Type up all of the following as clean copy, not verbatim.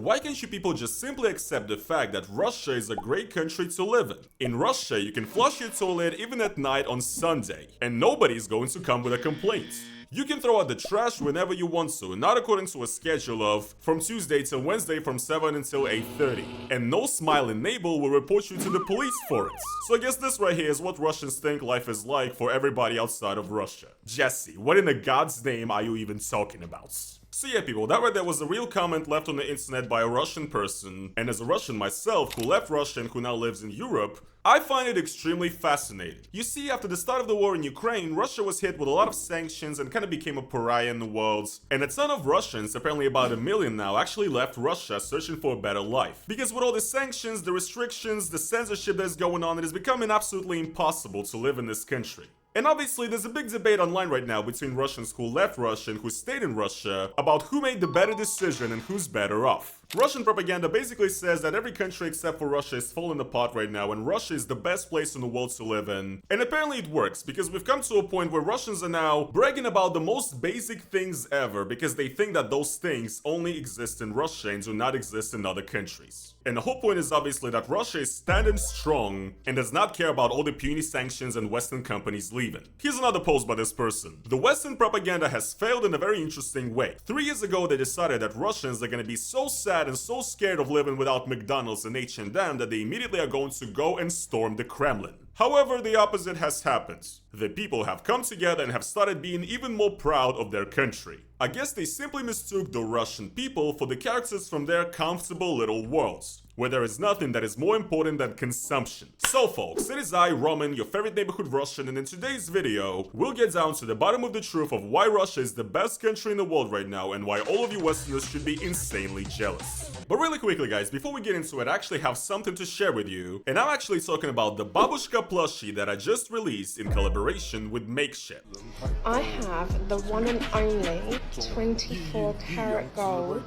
why can't you people just simply accept the fact that Russia is a great country to live in? In Russia, you can flush your toilet even at night on Sunday, and nobody's going to come with a complaint. You can throw out the trash whenever you want to, not according to a schedule of from Tuesday till Wednesday from 7 until 8:30. And no smiling neighbor will report you to the police for it. So I guess this right here is what Russians think life is like for everybody outside of Russia. Jesse, what in the God's name are you even talking about? So yeah, people, that right there was a real comment left on the internet by a Russian person, and as a Russian myself who left Russia and who now lives in Europe, I find it extremely fascinating. You see, after the start of the war in Ukraine, Russia was hit with a lot of sanctions and kind of became a pariah in the world, and a ton of Russians, apparently about 1 million now, actually left Russia searching for a better life. Because with all the sanctions, the restrictions, the censorship that is going on, it is becoming absolutely impossible to live in this country. And obviously, there's a big debate online right now between Russians who left Russia and who stayed in Russia about who made the better decision and who's better off. Russian propaganda basically says that every country except for Russia is falling apart right now and Russia is the best place in the world to live in. And apparently it works, because we've come to a point where Russians are now bragging about the most basic things ever because they think that those things only exist in Russia and do not exist in other countries. And the whole point is obviously that Russia is standing strong and does not care about all the puny sanctions and Western companies leaving. Here's another post by this person. The Western propaganda has failed in a very interesting way. 3 years ago they decided that Russians are gonna be so sad and so scared of living without McDonald's and H&M that they immediately are going to go and storm the Kremlin. However, the opposite has happened. The people have come together and have started being even more proud of their country. I guess they simply mistook the Russian people for the characters from their comfortable little worlds, where there is nothing that is more important than consumption. So folks, it is I, Roman, your favorite neighborhood Russian, and in today's video, we'll get down to the bottom of the truth of why Russia is the best country in the world right now and why all of you Westerners should be insanely jealous. But really quickly guys, before we get into it, I actually have something to share with you, and I'm actually talking about the Babushka plushie that I just released in collaboration with Makeshift. I have the one and only 24 karat gold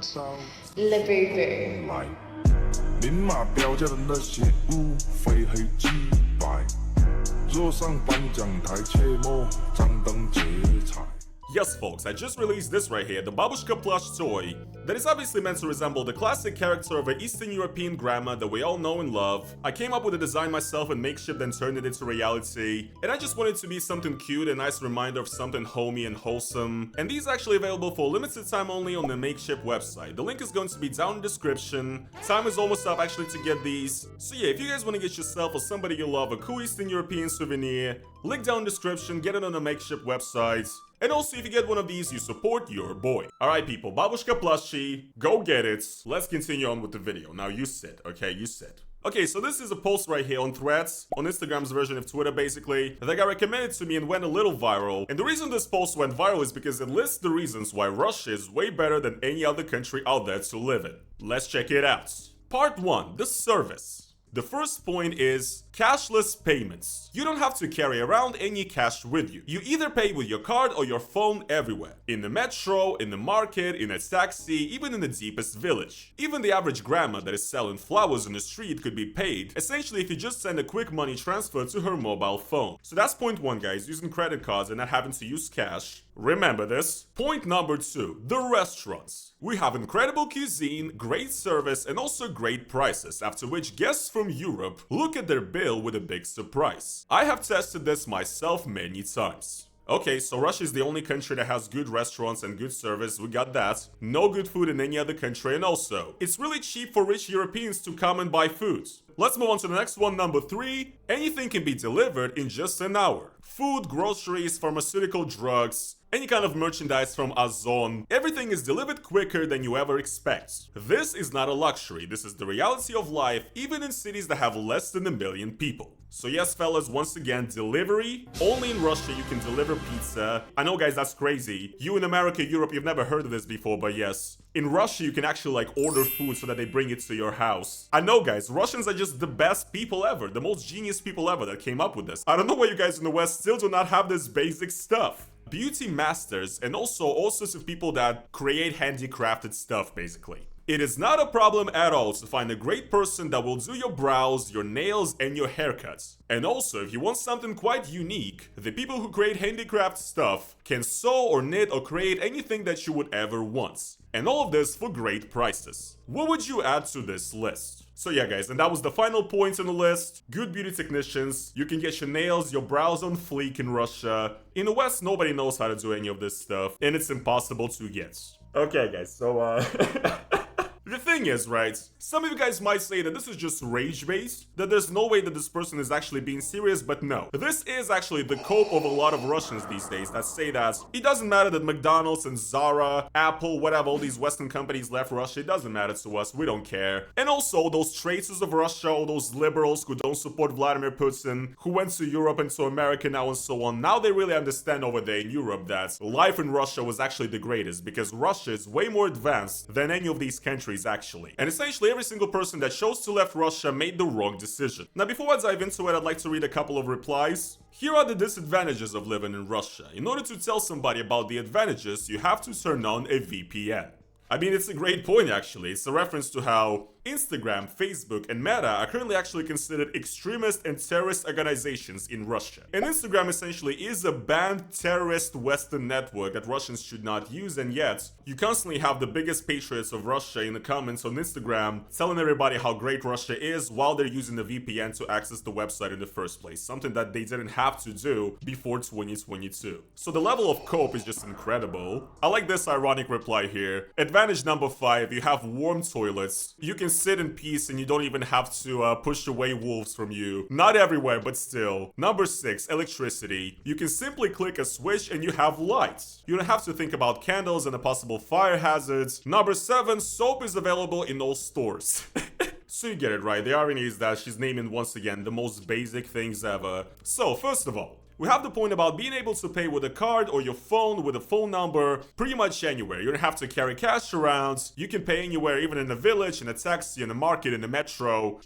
Labubu. 明码标价的那些物非黑即白，坐上颁奖台切莫张灯结彩。 Yes folks, I just released this right here, the Babushka plush toy, that is obviously meant to resemble the classic character of an Eastern European grandma that we all know and love. I came up with the design myself in Makeshift and turned it into reality, and I just wanted it to be something cute, a nice reminder of something homey and wholesome. And these are actually available for a limited time only on the Makeshift website. The link is going to be down in the description. Time is almost up actually to get these. So yeah, if you guys want to get yourself or somebody you love a cool Eastern European souvenir, link down in the description, get it on the Makeshift website. And also, if you get one of these, you support your boy. Alright people, Babushka plushie, go get it. Let's continue on with the video. Now you sit, okay? You sit. Okay, so this is a post right here on Threads, on Instagram's version of Twitter basically, that got recommended to me and went a little viral. And the reason this post went viral is because it lists the reasons why Russia is way better than any other country out there to live in. Let's check it out. Part 1, the service. The first point is cashless payments. You don't have to carry around any cash with you. You either pay with your card or your phone everywhere. In the metro, in the market, in a taxi, even in the deepest village. Even the average grandma that is selling flowers on the street could be paid, essentially if you just send a quick money transfer to her mobile phone. So that's point 1 guys, using credit cards and not having to use cash. Remember this. Point number 2, the restaurants. We have incredible cuisine, great service, and also great prices, after which guests from Europe look at their bill with a big surprise. I have tested this myself many times. Okay, so Russia is the only country that has good restaurants and good service, we got that. No good food in any other country, and also, it's really cheap for rich Europeans to come and buy food. Let's move on to the next one, number 3. Anything can be delivered in just an hour. Food, groceries, pharmaceutical drugs, any kind of merchandise from Ozon, everything is delivered quicker than you ever expect. This is not a luxury, this is the reality of life, even in cities that have less than 1 million people. So yes fellas, once again, delivery. Only in Russia you can deliver pizza. I know guys, that's crazy. You in America, Europe, you've never heard of this before, but yes. In Russia you can actually like order food so that they bring it to your house. I know guys, Russians are just the best people ever, the most genius people ever that came up with this. I don't know why you guys in the West still do not have this basic stuff. Beauty masters and also all sorts of people that create handicrafted stuff basically. It is not a problem at all to find a great person that will do your brows, your nails, and your haircuts. And also, if you want something quite unique, the people who create handicraft stuff can sew or knit or create anything that you would ever want. And all of this for great prices. What would you add to this list? So yeah guys, and that was the final point on the list. Good beauty technicians, you can get your nails, your brows on fleek in Russia. In the West, nobody knows how to do any of this stuff, and it's impossible to get. Okay guys, so the thing is, right, some of you guys might say that this is just rage-based, that there's no way that this person is actually being serious, but no. This is actually the cope of a lot of Russians these days that say that it doesn't matter that McDonald's and Zara, Apple, whatever, all these Western companies left Russia, it doesn't matter to us, we don't care. And also, those traitors of Russia, all those liberals who don't support Vladimir Putin, who went to Europe and to America now and so on, now they really understand over there in Europe that life in Russia was actually the greatest, because Russia is way more advanced than any of these countries actually. And essentially every single person that chose to left Russia made the wrong decision. Now before I dive into it, I'd like to read a couple of replies. Here are the disadvantages of living in Russia. In order to tell somebody about the advantages, you have to turn on a VPN. I mean, it's a great point actually. It's a reference to how Instagram, Facebook, and Meta are currently actually considered extremist and terrorist organizations in Russia. And Instagram essentially is a banned terrorist Western network that Russians should not use, and yet you constantly have the biggest patriots of Russia in the comments on Instagram telling everybody how great Russia is while they're using the VPN to access the website in the first place, something that they didn't have to do before 2022. So the level of cope is just incredible. I like this ironic reply here. Advantage number 5, you have warm toilets. You can sit in peace and you don't even have to push away wolves from you. Not everywhere, but still. Number 6, electricity. You can simply click a switch and you have lights. You don't have to think about candles and the possible fire hazards. Number 7, soap is available in all stores. So you get it, right? The irony is that she's naming once again the most basic things ever. So first of all, we have the point about being able to pay with a card or your phone with a phone number pretty much anywhere. You don't have to carry cash around. You can pay anywhere, even in a village, in a taxi, in a market, in a metro.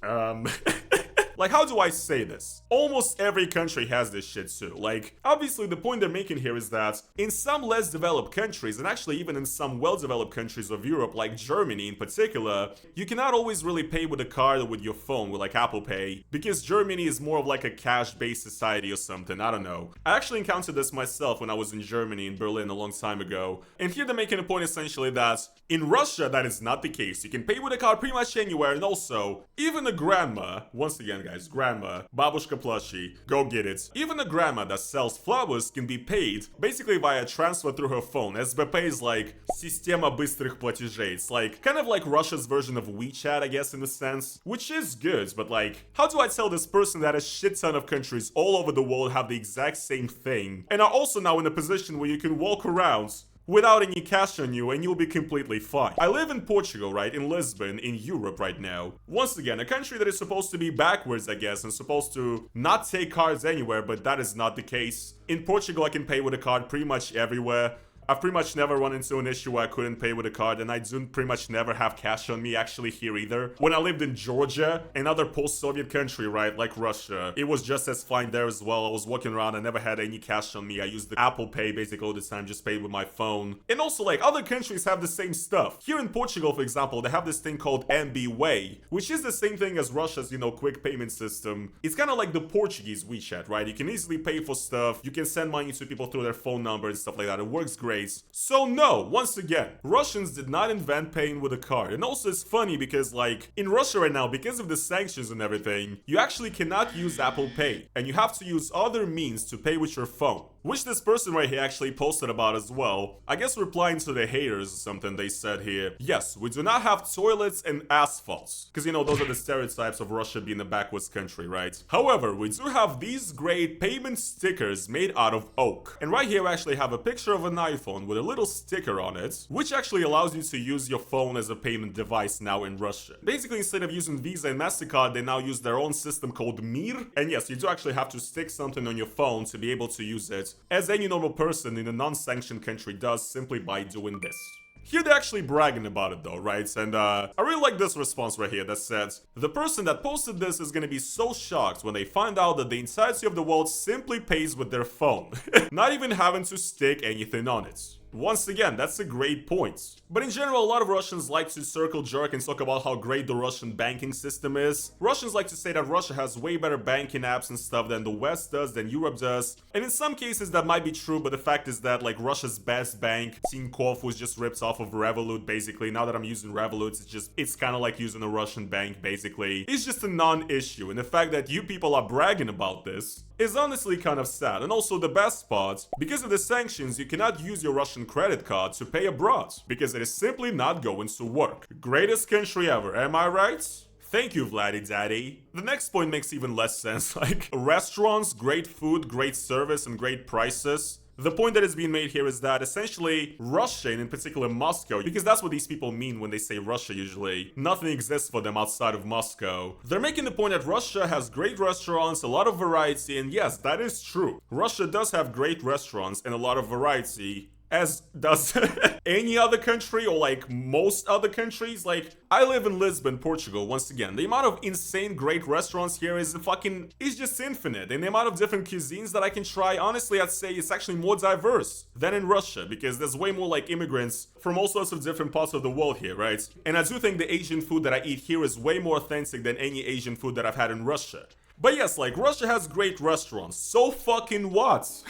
Like, how do I say this? Almost every country has this shit too. Like, obviously the point they're making here is that in some less developed countries, and actually even in some well-developed countries of Europe, like Germany in particular, you cannot always really pay with a card or with your phone, with like Apple Pay, because Germany is more of like a cash-based society or something, I don't know. I actually encountered this myself when I was in Germany, in Berlin, a long time ago. And here they're making a point essentially that in Russia, that is not the case. You can pay with a card pretty much anywhere, and also, even a grandma, once again guys, grandma, babushka plushie, go get it. Even a grandma that sells flowers can be paid basically via transfer through her phone. SBP is like Система быстрых платежей. It's like kind of like Russia's version of WeChat, I guess, in a sense, which is good, but like, how do I tell this person that a shit ton of countries all over the world have the exact same thing and are also now in a position where you can walk around without any cash on you and you'll be completely fine. I live in Portugal, right? In Lisbon, in Europe right now. Once again, a country that is supposed to be backwards, I guess, and supposed to not take cards anywhere, but that is not the case. In Portugal, I can pay with a card pretty much everywhere. I've pretty much never run into an issue where I couldn't pay with a card, and I do pretty much never have cash on me actually here either. When I lived in Georgia, another post-Soviet country, right, like Russia, it was just as fine there as well. I was walking around, I never had any cash on me. I used the Apple Pay basically all the time, just paid with my phone. And also, like, other countries have the same stuff. Here in Portugal, for example, they have this thing called MBWay, which is the same thing as Russia's, you know, quick payment system. It's kind of like the Portuguese WeChat, right? You can easily pay for stuff, you can send money to people through their phone number and stuff like that. It works great. So no, once again, Russians did not invent paying with a card. And also it's funny because like in Russia right now, because of the sanctions and everything, you actually cannot use Apple Pay and you have to use other means to pay with your phone. Which this person right here actually posted about as well. I guess replying to the haters or something, they said here, yes, we do not have toilets and asphalts. Because, you know, those are the stereotypes of Russia being a backwards country, right? However, we do have these great payment stickers made out of oak. And right here, I actually have a picture of an iPhone with a little sticker on it, which actually allows you to use your phone as a payment device now in Russia. Basically, instead of using Visa and MasterCard, they now use their own system called Mir. And yes, you do actually have to stick something on your phone to be able to use it, as any normal person in a non-sanctioned country does simply by doing this. Here they're actually bragging about it though, right? And I really like this response right here that says, the person that posted this is gonna be so shocked when they find out that the entirety of the world simply pays with their phone, not even having to stick anything on it. Once again, that's a great point. But in general, a lot of Russians like to circle jerk and talk about how great the Russian banking system is. Russians like to say that Russia has way better banking apps and stuff than the West does, than Europe does. And in some cases that might be true, but the fact is that like Russia's best bank, Tinkoff, was just ripped off of Revolut basically. Now that I'm using Revolut, it's kind of like using a Russian bank basically. It's just a non-issue, and the fact that you people are bragging about this is honestly kind of sad. And also the best part, because of the sanctions, you cannot use your Russian credit card to pay abroad, because it is simply not going to work. Greatest country ever, am I right? Thank you, Vladdy Daddy. The next point makes even less sense, like restaurants, great food, great service, and great prices. The point that is being made here is that essentially Russia, and in particular Moscow, because that's what these people mean when they say Russia usually, nothing exists for them outside of Moscow. They're making the point that Russia has great restaurants, a lot of variety, and yes, that is true. Russia does have great restaurants and a lot of variety, as does any other country or like most other countries. Like, I live in Lisbon, Portugal, once again. The amount of insane great restaurants here is just infinite. And the amount of different cuisines that I can try, honestly, I'd say it's actually more diverse than in Russia, because there's way more like immigrants from all sorts of different parts of the world here, right? And I do think the Asian food that I eat here is way more authentic than any Asian food that I've had in Russia. But yes, like, Russia has great restaurants. So fucking what?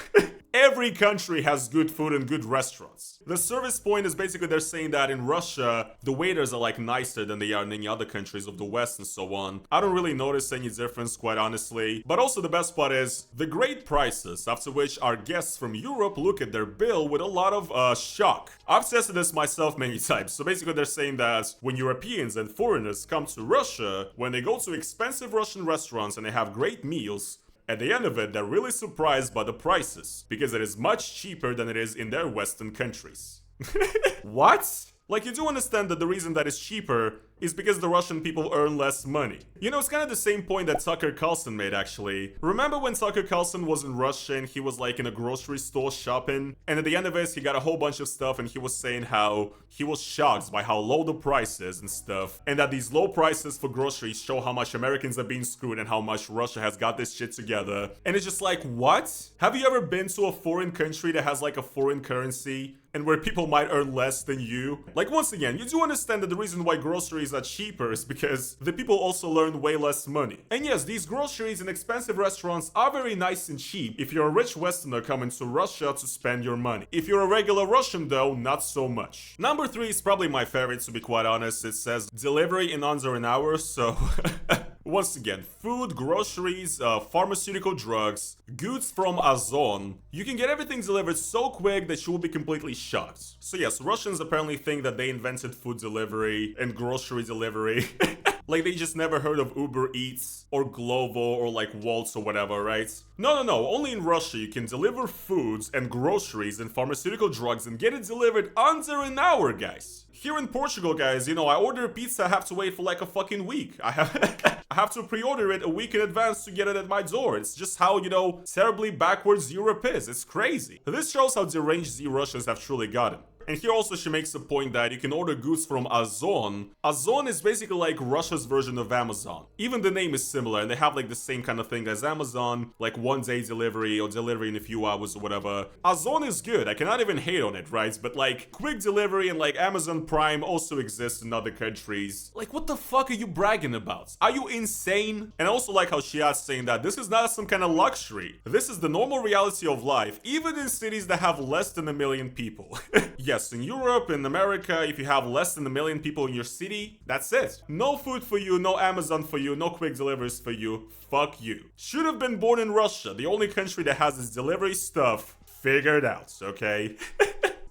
Every country has good food and good restaurants. The service point is basically they're saying that in Russia, the waiters are like nicer than they are in any other countries of the West and so on. I don't really notice any difference, quite honestly. But also the best part is the great prices, after which our guests from Europe look at their bill with a lot of shock. I've tested this myself many times. So basically they're saying that when Europeans and foreigners come to Russia, when they go to expensive Russian restaurants and they have great meals, at the end of it, they're really surprised by the prices, because it is much cheaper than it is in their Western countries. What? Like, you do understand that the reason that it's cheaper is because the Russian people earn less money. You know, it's kind of the same point that Tucker Carlson made, actually. Remember when Tucker Carlson was in Russia and he was like in a grocery store shopping? And at the end of it, he got a whole bunch of stuff and he was saying how he was shocked by how low the price is and stuff. And that these low prices for groceries show how much Americans are being screwed and how much Russia has got this shit together. And it's just like, what? Have you ever been to a foreign country that has like a foreign currency and where people might earn less than you? Like, once again, you do understand that the reason why groceries are cheaper is because the people also earn way less money. And yes, these groceries and expensive restaurants are very nice and cheap if you're a rich Westerner coming to Russia to spend your money. If you're a regular Russian though, not so much. Number 3 is probably my favorite, to be quite honest. It says delivery in under an hour, so once again, food, groceries, pharmaceutical drugs, goods from Ozon. You can get everything delivered so quick that you will be completely shocked. So yes, Russians apparently think that they invented food delivery and grocery delivery. Like, they just never heard of Uber Eats or Glovo or like Waltz or whatever, right? No. Only in Russia you can deliver foods and groceries and pharmaceutical drugs and get it delivered under an hour, guys. Here in Portugal, guys, you know, I order a pizza, I have to wait for like a fucking week. I have to pre-order it a week in advance to get it at my door. It's just how, you know, terribly backwards Europe is. It's crazy. This shows how deranged the Russians have truly gotten. And here also she makes the point that you can order goods from Ozon. Ozon is basically like Russia's version of Amazon. Even the name is similar and they have like the same kind of thing as Amazon, like 1-day delivery or delivery in a few hours or whatever. Ozon is good, I cannot even hate on it, right? But like quick delivery and like Amazon Prime also exists in other countries. Like, what the fuck are you bragging about? Are you insane? And I also like how she adds saying that this is not some kind of luxury. This is the normal reality of life, even in cities that have less than 1 million people. Yes, in Europe, in America, if you have less than 1 million people in your city, that's it. No food for you, no Amazon for you, no quick deliveries for you. Fuck you. Should have been born in Russia, the only country that has this delivery stuff figured out, okay?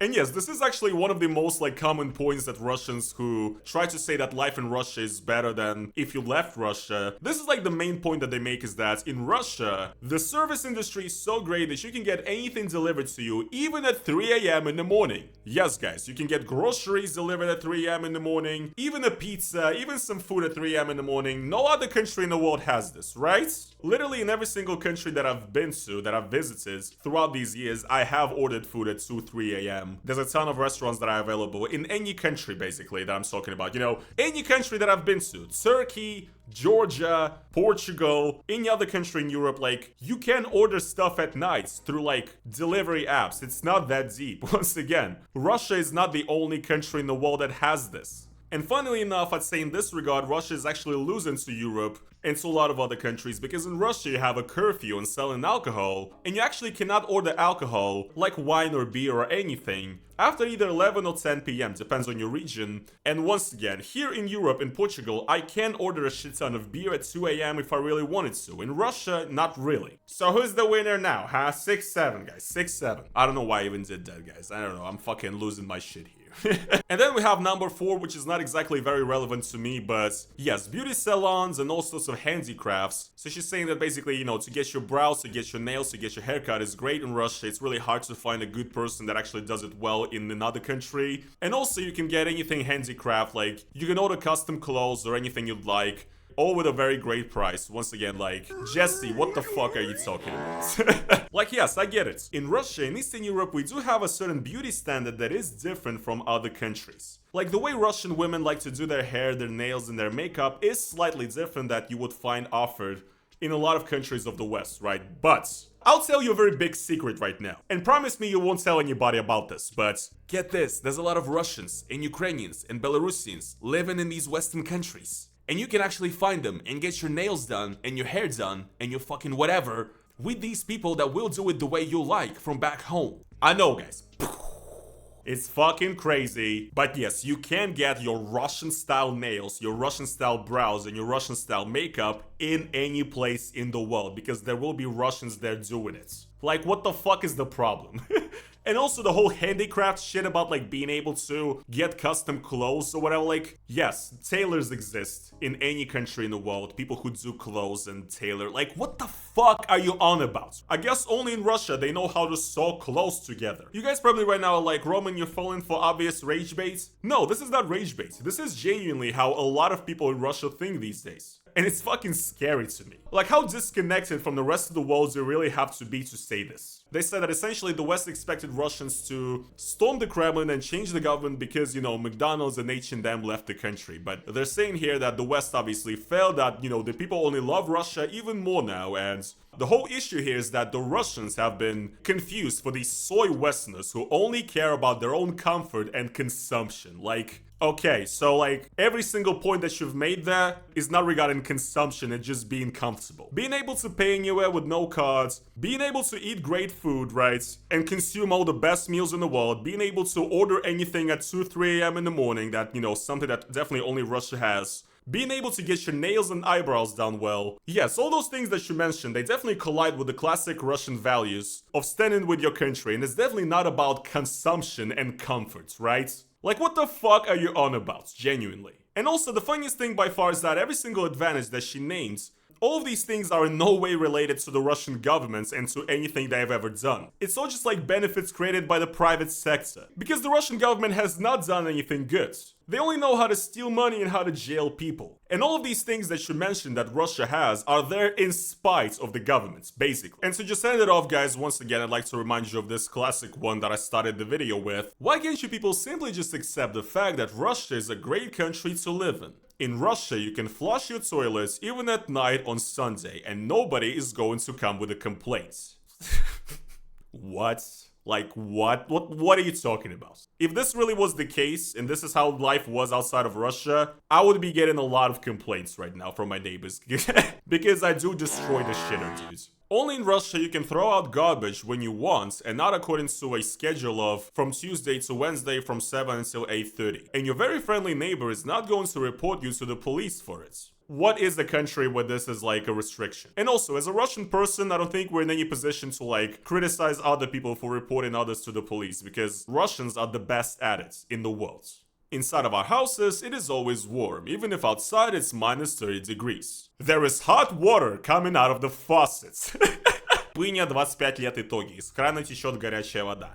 And yes, this is actually one of the most like common points that Russians who try to say that life in Russia is better than if you left Russia. This is like the main point that they make, is that in Russia, the service industry is so great that you can get anything delivered to you even at 3 a.m. in the morning. Yes, guys, you can get groceries delivered at 3 a.m. in the morning, even a pizza, even some food at 3 a.m. in the morning. No other country in the world has this, right? Literally in every single country that I've been to, that I've visited throughout these years, I have ordered food at 2, 3 a.m. a.m., there's a ton of restaurants that are available in any country, basically, that I'm talking about. You know, any country that I've been to. Turkey, Georgia, Portugal, any other country in Europe, like, you can order stuff at night through, like, delivery apps. It's not that deep. Once again, Russia is not the only country in the world that has this. And funnily enough, I'd say in this regard, Russia is actually losing to Europe and to a lot of other countries, because in Russia you have a curfew on selling alcohol, and you actually cannot order alcohol, like wine or beer or anything, after either 11 or 10 p.m, depends on your region. And once again, here in Europe, in Portugal, I can order a shit ton of beer at 2 a.m. if I really wanted to. In Russia, not really. So who's the winner now, huh? 6-7, guys, 6-7. I don't know why I even did that, guys. I don't know, I'm fucking losing my shit here. And then we have number 4, which is not exactly very relevant to me, but yes, beauty salons and all sorts of handicrafts. So she's saying that basically, you know, to get your brows, to get your nails, to get your haircut is great in Russia. It's really hard to find a good person that actually does it well in another country. And also you can get anything handicraft, like you can order custom clothes or anything you'd like, all with a very great price. Once again, like, Jesse, what the fuck are you talking about? Like, yes, I get it. In Russia, in Eastern Europe, we do have a certain beauty standard that is different from other countries. Like, the way Russian women like to do their hair, their nails, and their makeup is slightly different that you would find offered in a lot of countries of the West, right? But I'll tell you a very big secret right now. And promise me you won't tell anybody about this, but get this, there's a lot of Russians and Ukrainians and Belarusians living in these Western countries. And you can actually find them and get your nails done and your hair done and your fucking whatever with these people that will do it the way you like from back home. I know, guys. It's fucking crazy. But yes, you can get your Russian style nails, your Russian style brows, and your Russian style makeup in any place in the world, because there will be Russians there doing it. Like, what the fuck is the problem? And also the whole handicraft shit about like being able to get custom clothes or whatever, like, yes, tailors exist in any country in the world, people who do clothes and tailor, like, what the fuck are you on about? I guess only in Russia they know how to sew clothes together. You guys probably right now are like, Roman, you're falling for obvious rage bait. No, this is not rage bait. This is genuinely how a lot of people in Russia think these days. And it's fucking scary to me. Like, how disconnected from the rest of the world do you really have to be to say this? They said that essentially the West expected Russians to storm the Kremlin and change the government because, you know, McDonald's and H&M left the country. But they're saying here that the West obviously failed, that, you know, the people only love Russia even more now. And the whole issue here is that the Russians have been confused for these soy Westerners who only care about their own comfort and consumption. Like, okay, so like every single point that you've made there is not regarding consumption and just being comfortable. Being able to pay anywhere with no cards, being able to eat great food, right? And consume all the best meals in the world, being able to order anything at 2-3 a.m. in the morning, that, you know, something that definitely only Russia has. Being able to get your nails and eyebrows done well. Yes, all those things that you mentioned, they definitely collide with the classic Russian values of standing with your country, and it's definitely not about consumption and comfort, right? Like, what the fuck are you on about, genuinely? And also, the funniest thing by far is that every single advantage that she names, all of these things are in no way related to the Russian governments and to anything they've ever done. It's all just like benefits created by the private sector. Because the Russian government has not done anything good. They only know how to steal money and how to jail people. And all of these things that you mentioned that Russia has are there in spite of the governments, basically. And to just end it off, guys, once again, I'd like to remind you of this classic one that I started the video with. Why can't you people simply just accept the fact that Russia is a great country to live in? In Russia, you can flush your toilets even at night on Sunday, and nobody is going to come with a complaint. What? Like, what? What are you talking about? If this really was the case, and this is how life was outside of Russia, I would be getting a lot of complaints right now from my neighbors. Because I do destroy the shitter, dudes. Only in Russia you can throw out garbage when you want, and not according to a schedule of from Tuesday to Wednesday from 7 until 8:30. And your very friendly neighbor is not going to report you to the police for it. What is a country where this is like a restriction? And also, as a Russian person, I don't think we're in any position to like criticize other people for reporting others to the police, because Russians are the best at it in the world. Inside of our houses, it is always warm, even if outside it's minus 30 degrees. There is hot water coming out of the faucets. Пыня 25 лет итоги. Из крана течет горячая вода.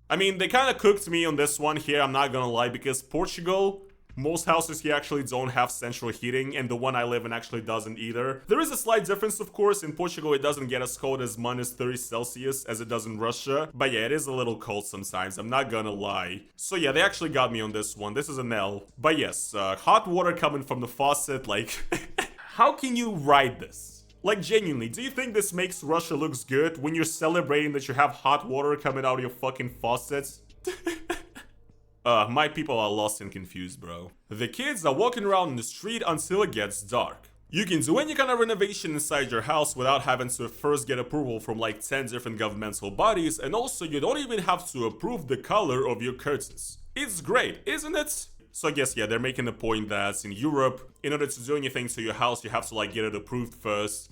I mean, they kind of cooked me on this one here, I'm not gonna lie, because Portugal, Most houses here actually don't have central heating, and the one I live in actually doesn't either. There is a slight difference, of course. In Portugal, it doesn't get as cold as minus 30 Celsius as it does in Russia. But yeah, it is a little cold sometimes, I'm not gonna lie. So yeah, they actually got me on this one. This is an L. But yes, hot water coming from the faucet, like... How can you write this? Like, genuinely, do you think this makes Russia looks good when you're celebrating that you have hot water coming out of your fucking faucets? My people are lost and confused, bro. The kids are walking around in the street until it gets dark. You can do any kind of renovation inside your house without having to first get approval from like 10 different governmental bodies, and also you don't even have to approve the color of your curtains. It's great, isn't it? So I guess, yeah, they're making the point that in Europe, in order to do anything to your house, you have to like get it approved first.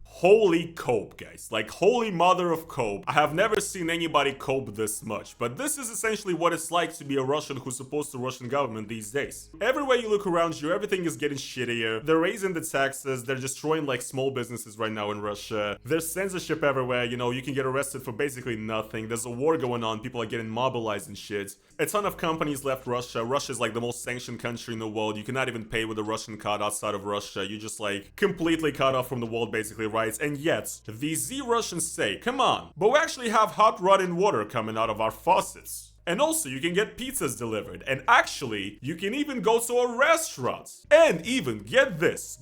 Holy cope, guys. Like, holy mother of cope. I have never seen anybody cope this much, but this is essentially what it's like to be a Russian who's opposed to Russian government these days. Everywhere you look around you, everything is getting shittier. They're raising the taxes, they're destroying like small businesses right now in Russia. There's censorship everywhere, you know, you can get arrested for basically nothing. There's a war going on, people are getting mobilized and shit. A ton of companies left Russia. Russia's like the most sanctioned country in the world. You cannot even pay with a Russian card outside of Russia. You just like completely cut off from the world basically, right? And yet, the Z Russians say, come on, but we actually have hot running water coming out of our faucets. And also, you can get pizzas delivered. And actually, you can even go to a restaurant. And even, get this,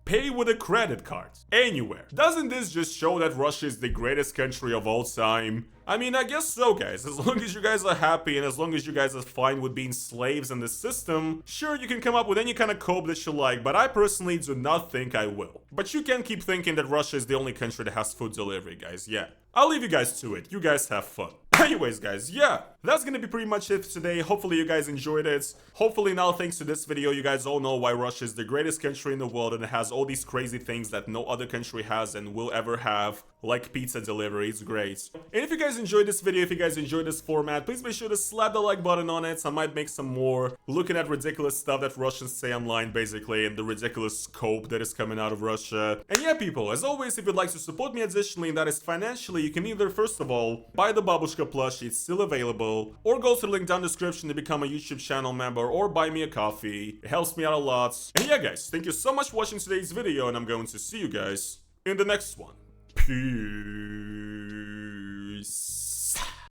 pay with a credit card. Anywhere. Doesn't this just show that Russia is the greatest country of all time? I mean, I guess so, guys. As long as you guys are happy and as long as you guys are fine with being slaves in the system, sure, you can come up with any kind of cope that you like, but I personally do not think I will. But you can keep thinking that Russia is the only country that has food delivery, guys. Yeah. I'll leave you guys to it. You guys have fun. Anyways, guys, yeah, that's gonna be pretty much it for today. Hopefully you guys enjoyed it. Hopefully now, thanks to this video, you guys all know why Russia is the greatest country in the world and it has all these crazy things that no other country has and will ever have, like pizza delivery. It's great. And if you guys enjoyed this video, if you guys enjoyed this format, please make sure to slap the like button on it. I might make some more looking at ridiculous stuff that Russians say online, basically, and the ridiculous scope that is coming out of Russia. And yeah, people, as always, if you'd like to support me additionally, and that is financially, you can either, first of all, buy the Babushka plushie, it's still available, or go to the link down in the description to become a YouTube channel member, or buy me a coffee. It helps me out a lot. And yeah, guys, thank you so much for watching today's video, and I'm going to see you guys in the next one. Peace.